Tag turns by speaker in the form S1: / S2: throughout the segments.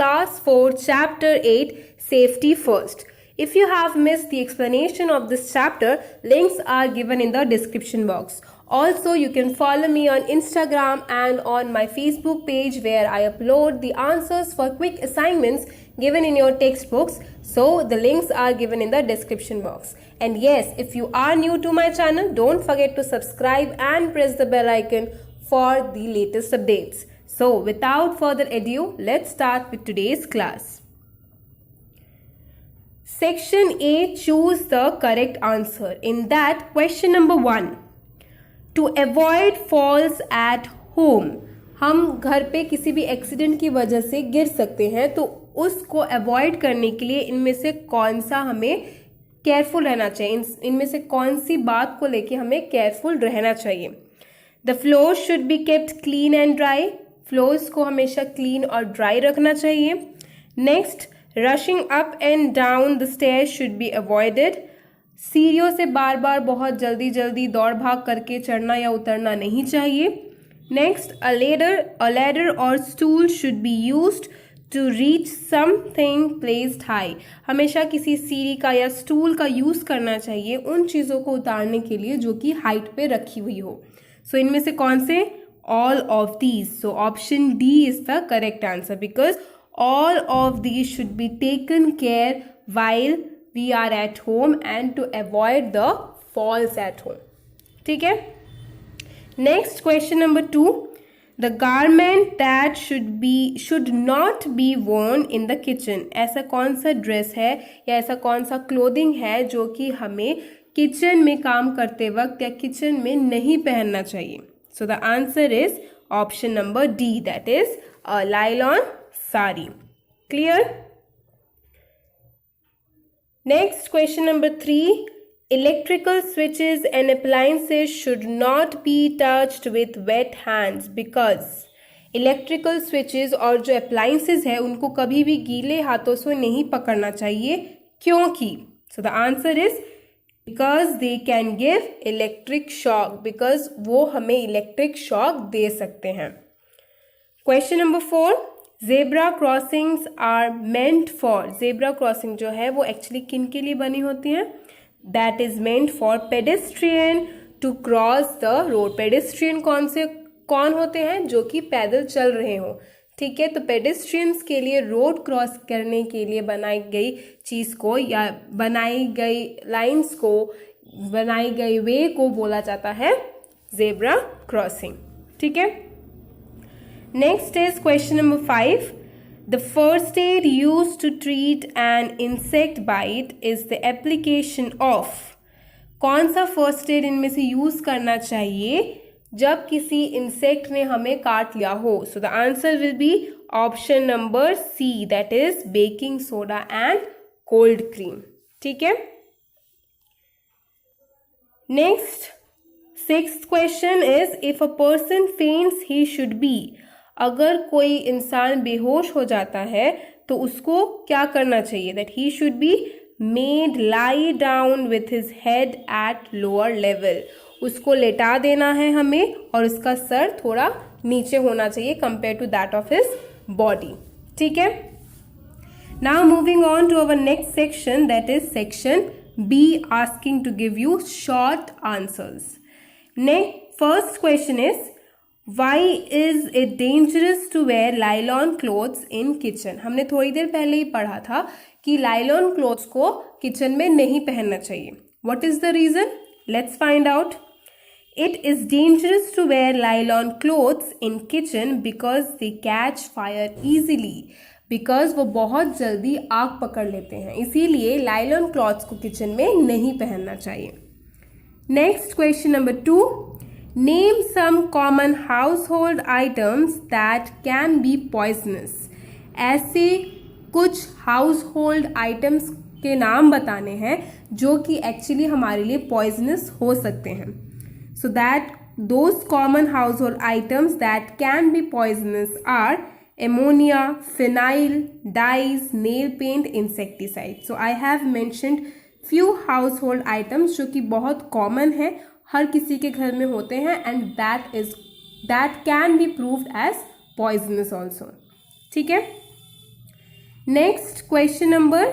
S1: Class 4, Chapter 8, Safety First. If you have missed the explanation of this chapter, links are given in the description box. Also, you can follow me on Instagram and on my Facebook page where I upload the answers for quick assignments given in your textbooks. So, the links are given in the description box. And yes, if you are new to my channel, don't forget to subscribe and press the bell icon for the latest updates. So, without further ado, let's start with today's class. Section A, choose the correct answer. In that, question number 1. To avoid falls at home. हम घर पे किसी भी accident की वजह से गिर सकते हैं, तो उसको अवॉइड करने के लिए इनमें से कौन सा हमें केयरफुल रहना चाहिए, इनमें से कौन सी बात को लेके हमें केयरफुल रहना चाहिए. The floor should be kept clean and dry. Floors को हमेशा क्लीन और ड्राई रखना चाहिए. Next, rushing up and down the stairs should be avoided. सीढ़ियों से बार बार बहुत जल्दी जल्दी दौड़ भाग करके चढ़ना या उतरना नहीं चाहिए. नेक्स्ट, अ लैडर और stool should be used to reach something placed high. हमेशा किसी सीढ़ी का या स्टूल का यूज़ करना चाहिए उन चीज़ों को उतारने के लिए जो कि हाइट पे रखी हुई हो. सो इनमें से कौन से? All of these. So option D is the correct answer because all of these should be taken care while we are at home and to avoid the falls at home. ठीक है? Next, question number 2. The garment that should not be worn in the kitchen. ऐसा कौन सा dress है या ऐसा कौन सा क्लोथिंग है जो कि हमें किचन में काम करते वक्त या किचन में नहीं पहनना चाहिए. So the answer is option number D, that is a nylon sari. Clear? Next, question number 3. Electrical switches and appliances should not be touched with wet hands because electrical switches और जो appliances है उनको कभी भी गीले हाथों से नहीं पकड़ना चाहिए. क्योंकि so the answer is because they can give electric shock, because वो हमें electric shock दे सकते हैं. Question number 4. Zebra crossings are meant for. Zebra crossing जो है वो actually किन के लिए बनी होती हैं? That is meant for pedestrian to cross the road. Pedestrian कौन होते हैं? जो कि पैदल चल रहे हो. ठीक है, तो पेडेस्ट्रियंस के लिए रोड क्रॉस करने के लिए बनाई गई चीज़ को या बनाई गई लाइंस को, बनाई गई वे को बोला जाता है जेब्रा क्रॉसिंग. ठीक है. Next is question number 5. The first aid used to treat an insect bite is the application of. कौन सा फर्स्ट एड इनमें से यूज करना चाहिए जब किसी इंसेक्ट ने हमें काट लिया हो? So the answer will be option number C, that is baking soda and cold cream. ठीक है. Next, 6th question is if a person faints he should be. अगर कोई इंसान बेहोश हो जाता है तो उसको क्या करना चाहिए? That he should be made lie down with his head at lower level. उसको लेटा देना है हमें और उसका सर थोड़ा नीचे होना चाहिए compare to that of his body. ठीक है. Now moving on to our next section, that is section B, asking to give you short answers. Next, first question is why is it dangerous to wear nylon clothes in kitchen. हमने थोड़ी देर पहले ही पढ़ा था कि लाइलॉन clothes को kitchen में नहीं पहनना चाहिए. What is the reason? Let's find out. It is dangerous to wear nylon clothes in kitchen because they catch fire easily. Because वो बहुत जल्दी आग पकड़ लेते हैं, इसीलिए nylon cloths को किचन में नहीं पहनना चाहिए. Next, question number 2. Name some common household items that can be poisonous. ऐसे कुछ household items के नाम बताने हैं जो कि actually हमारे लिए poisonous हो सकते हैं. So that those common household items that can be poisonous are ammonia, phenyl, dyes, nail paint, insecticide. So I have mentioned few household items जो कि बहुत common है, हर किसी के घर में होते हैं and that can be proved as poisonous also. ठीक है. Next question number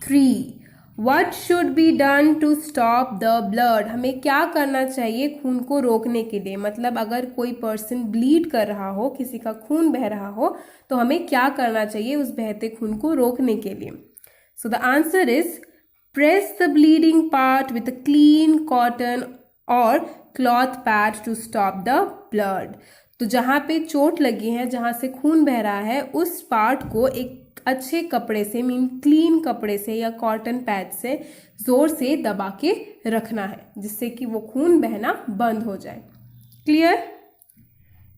S1: 3, What should be done to stop the blood? हमें क्या करना चाहिए खून को रोकने के लिए? मतलब अगर कोई पर्सन ब्लीड कर रहा हो, किसी का खून बह रहा हो, तो हमें क्या करना चाहिए उस बहते खून को रोकने के लिए? So the answer is press the bleeding part with a clean cotton or cloth pad to stop the blood. तो जहाँ पे चोट लगी है, जहाँ से खून बह रहा है, उस पार्ट को एक अच्छे कपड़े से मीन क्लीन कपड़े से या कॉटन पैड से जोर से दबा के रखना है, जिससे कि वो खून बहना बंद हो जाए. Clear?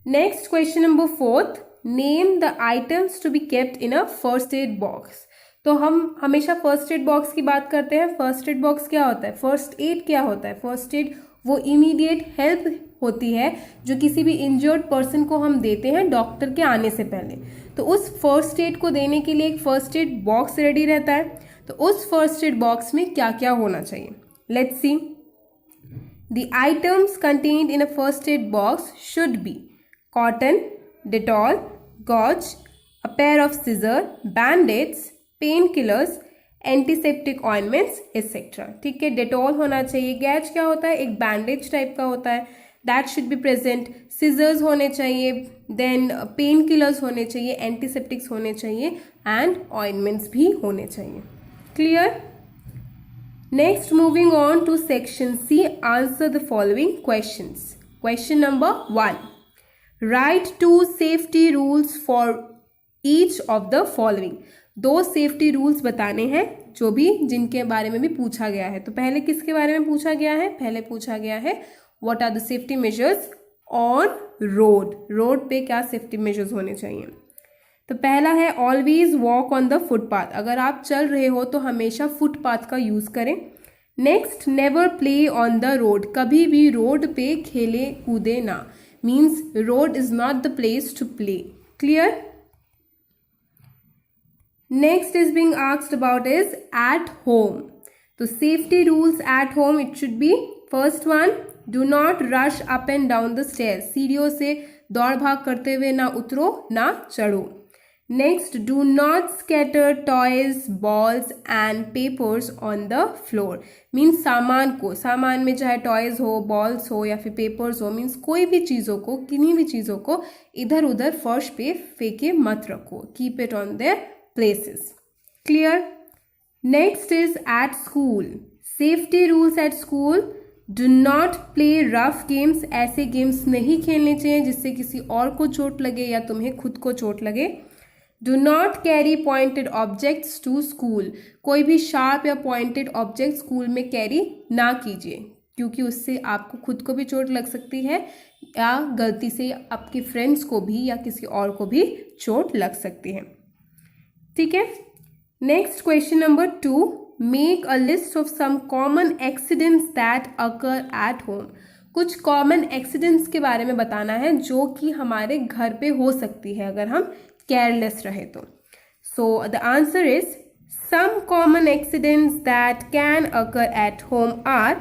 S1: Next question number 4, name the items to be kept in a first aid box. तो हम हमेशा फर्स्ट एड बॉक्स की बात करते हैं. फर्स्ट एड बॉक्स क्या होता है? फर्स्ट एड क्या होता है? फर्स्ट एड वो इमीडिएट हेल्प होती है जो किसी भी इंजर्ड पर्सन को हम देते हैं डॉक्टर के आने से पहले. तो उस फर्स्ट एड को देने के लिए एक फर्स्ट एड बॉक्स रेडी रहता है. तो उस फर्स्ट एड बॉक्स में क्या क्या होना चाहिए? Let's see. The items contained in a first aid box should be cotton, Dettol, gauze, a pair of scissor, bandaids, pain killers, antiseptic ointments etcetera. ठीक है, डेटॉल होना चाहिए. गैज क्या होता है? एक बैंडेज टाइप का होता है, that should be present. Scissors होने चाहिए, देन पेन किलर्स होने चाहिए, एंटीसेप्टिक्स होने चाहिए एंड ऑइंटमेंट्स भी होने चाहिए. Clear? Next, moving on to section C, answer the following questions. Question number 1, write 2 safety rules for each of the following. 2 safety rules बताने हैं जो भी जिनके बारे में भी पूछा गया है. तो पहले किसके बारे में पूछा गया है? पहले पूछा गया है what are the safety measures on road. Road पे क्या सेफ्टी मेजर्स होने चाहिए? तो पहला है always walk on the footpath. अगर आप चल रहे हो तो हमेशा फुटपाथ का यूज करें. Next, never play on the road. कभी भी रोड पे खेले कूदे ना. Means road is not the place to play. Clear? Next is being asked about is at home. So safety rules at home, it should be first one, do not rush up and down the stairs. सीढ़ियों से दौड़ भाग करते हुए ना उतरो ना चढ़ो. Next, do not scatter toys, balls and papers on the floor. Means सामान में चाहे टॉयज हो, बॉल्स हो या फिर पेपर्स हो, मीन्स कोई भी चीज़ों को, किन्हीं भी चीज़ों को इधर उधर फर्श पे फेंके मत रखो. Keep it on their places. Clear? Next is at school. Safety rules at school. Do not play rough games. ऐसे गेम्स नहीं खेलने चाहिए जिससे किसी और को चोट लगे या तुम्हें खुद को चोट लगे. Do not carry pointed objects to school. कोई भी शार्प या पॉइंटेड ऑब्जेक्ट स्कूल में कैरी ना कीजिए, क्योंकि उससे आपको खुद को भी चोट लग सकती है या गलती से आपके फ्रेंड्स को भी या किसी और को भी चोट लग सकती है. ठीक है. Next, question number 2, make a list of some common accidents that occur at home. कुछ कॉमन एक्सीडेंट्स के बारे में बताना है जो कि हमारे घर पे हो सकती है अगर हम केयरलेस रहे तो. So the answer is some common accidents that can occur at home are.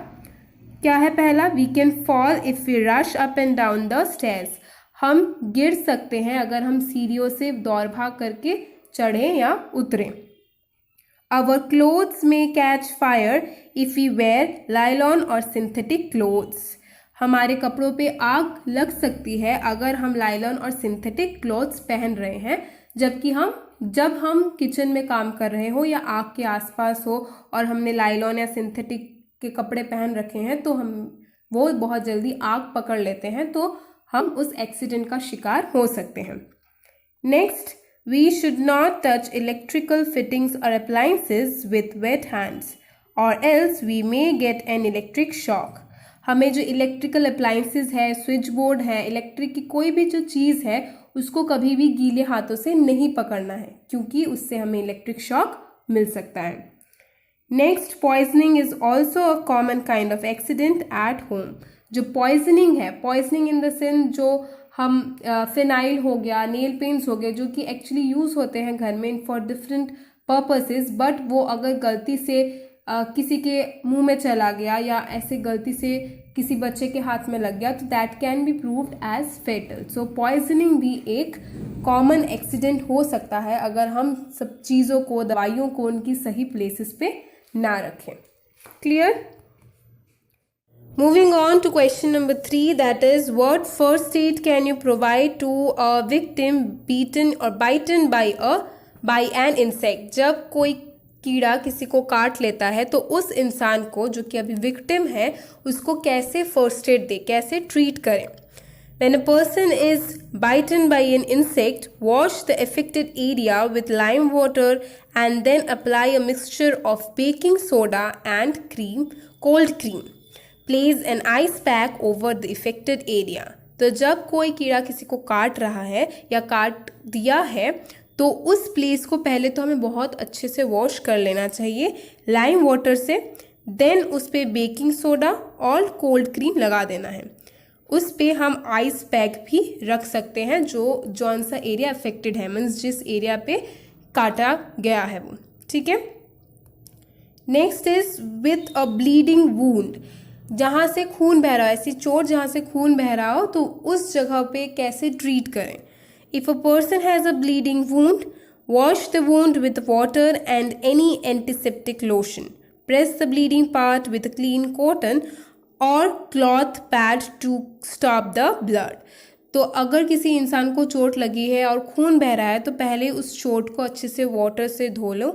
S1: क्या है पहला? We can fall if we rush up and down the stairs. हम गिर सकते हैं अगर हम सीढ़ियों से दौड़ भाग करके चढ़े या उतरे. Our clothes may catch fire if we wear nylon or synthetic clothes. हमारे कपड़ों पे आग लग सकती है अगर हम लाइलॉन और सिंथेटिक क्लोथ्स पहन रहे हैं, जबकि जब हम किचन में काम कर रहे हो या आग के आसपास हो और हमने लाइलॉन या सिंथेटिक के कपड़े पहन रखे हैं तो वो बहुत जल्दी आग पकड़ लेते हैं, तो हम उस एक्सीडेंट का शिकार हो सकते हैं. Next, we should not touch electrical fittings or appliances with wet hands or else we may get an electric shock. हमें जो इलेक्ट्रिकल अप्लाइंसेस है, स्विच बोर्ड है, इलेक्ट्रिक की कोई भी जो चीज़ है उसको कभी भी गीले हाथों से नहीं पकड़ना है, क्योंकि उससे हमें इलेक्ट्रिक शॉक मिल सकता है. Next, poisoning is also a common kind of accident at home. जो पॉइजनिंग है, पॉइजनिंग इन द सेंस जो हम फिनाइल हो गया, नेल पेंट्स हो गए, जो कि एक्चुअली यूज़ होते हैं घर में फॉर डिफरेंट पर्पसेस, बट वो अगर गलती से किसी के मुंह में चला गया या ऐसे गलती से किसी बच्चे के हाथ में लग गया तो that can be proved as fatal. So poisoning भी एक कॉमन एक्सीडेंट हो सकता है अगर हम सब चीज़ों को, दवाइयों को उनकी सही प्लेसेस पे ना रखें। Clear? Moving on to question number 3, that is, what first aid can you provide to a victim beaten or bitten by an insect? जब कोई कीड़ा किसी को काट लेता है तो उस इंसान को, जो कि अभी विक्टिम है, उसको कैसे फर्स्ट एड दे, कैसे ट्रीट करें। When a person is bitten by an insect, wash the affected area with lime water and then apply a mixture of baking soda and cold cream. Place an ice pack over the affected area. तो जब कोई कीड़ा किसी को काट रहा है या काट दिया है तो उस प्लेस को पहले तो हमें बहुत अच्छे से वॉश कर लेना चाहिए लाइम वाटर से, देन उस पर बेकिंग सोडा और कोल्ड क्रीम लगा देना है। उस पे हम आइस पैक भी रख सकते हैं जो जौन सा एरिया अफेक्टेड है, मीन्स जिस एरिया पे काटा गया है वो। ठीक है। Next is with a bleeding wound, जहाँ से खून बह रहा हो, ऐसी चोट जहाँ से खून बह रहा हो तो उस जगह पे कैसे ट्रीट करें। If a person has a bleeding wound, wash the wound with water and any antiseptic lotion. Press the bleeding part with clean cotton और cloth pad to stop the blood. तो अगर किसी इंसान को चोट लगी है और खून बह रहा है तो पहले उस चोट को अच्छे से वाटर से धो लो,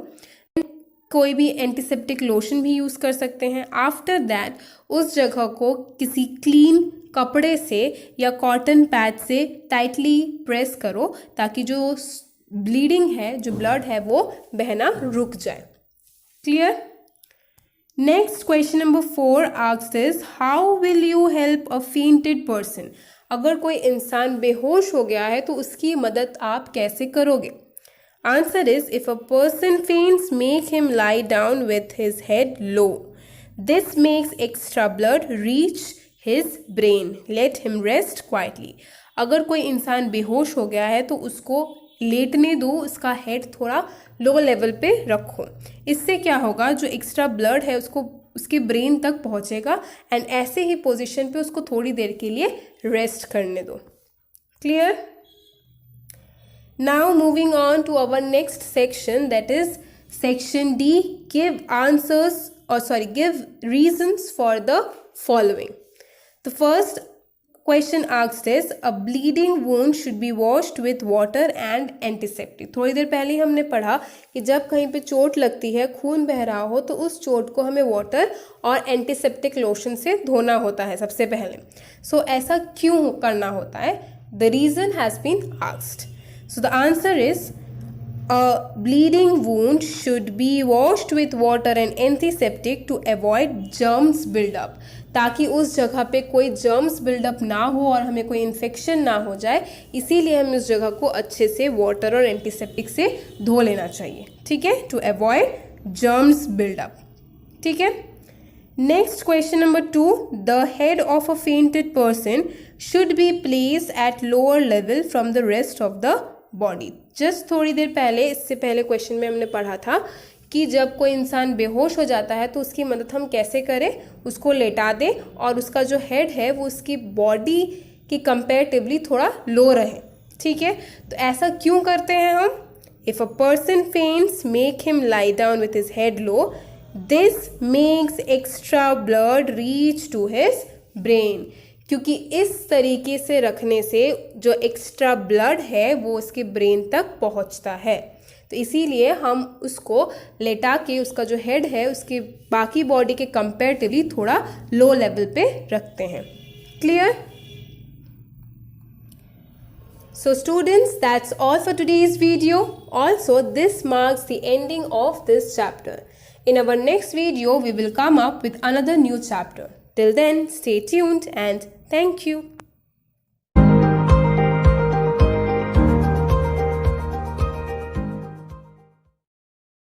S1: कोई भी एंटीसेप्टिक लोशन भी यूज़ कर सकते हैं। आफ्टर दैट उस जगह को किसी क्लीन कपड़े से या कॉटन पैड से टाइटली प्रेस करो ताकि जो ब्लीडिंग है, जो ब्लड है, वो बहना रुक जाए। Clear? Next question number 4 asks is how will you help a fainted person. अगर कोई इंसान बेहोश हो गया है तो उसकी मदद आप कैसे करोगे। Answer is, if a person faints, make him lie down with his head low. This makes extra blood reach his brain. Let him rest quietly. अगर कोई इंसान बेहोश हो गया है तो उसको लेटने दो, उसका हेड थोड़ा लो लेवल पे रखो। इससे क्या होगा, जो एक्स्ट्रा ब्लड है उसको उसके ब्रेन तक पहुंचेगा एंड ऐसे ही पोजीशन पे उसको थोड़ी देर के लिए रेस्ट करने दो। Clear? Now moving on to our next section, that is section D, give reasons for the following. The first question asked is a bleeding wound should be washed with water and antiseptic. थोड़ी देर पहले हमने पढ़ा कि जब कहीं पे चोट लगती है, खून बह रहा हो, तो उस चोट को हमें वाटर और एंटीसेप्टिक लोशन से धोना होता है सबसे पहले। So ऐसा क्यों करना होता है? The reason has been asked. So the answer is a bleeding wound should be washed with water and antiseptic to avoid germs build-up. ताकि उस जगह पे कोई जर्म्स बिल्डअप ना हो और हमें कोई इन्फेक्शन ना हो जाए, इसीलिए हमें उस जगह को अच्छे से वाटर और एंटीसेप्टिक से धो लेना चाहिए। ठीक है, टू अवॉइड जर्म्स बिल्डअप। ठीक है। Next question number 2, the head of a fainted person should be place at lower level from the rest of the body. Just थोड़ी देर पहले, इससे पहले क्वेश्चन में हमने पढ़ा था कि जब कोई इंसान बेहोश हो जाता है तो उसकी मदद हम कैसे करें, उसको लेटा दें और उसका जो हेड है वो उसकी बॉडी की कंपेरेटिवली थोड़ा लो रहे। ठीक है, तो ऐसा क्यों करते हैं हम? If a person faints, make him lie down with his head low, this makes extra blood reach to his brain. क्योंकि इस तरीके से रखने से जो एक्स्ट्रा ब्लड है वो उसके ब्रेन तक पहुंचता है, तो इसीलिए हम उसको लेटा के उसका जो हेड है उसके बाकी बॉडी के कंपेरेटिवली थोड़ा लो लेवल पे रखते हैं। Clear? So students, that's all for today's video. Also, this marks the ending of this chapter. In our next video, we will come up with another new chapter. Till then, stay tuned and thank you.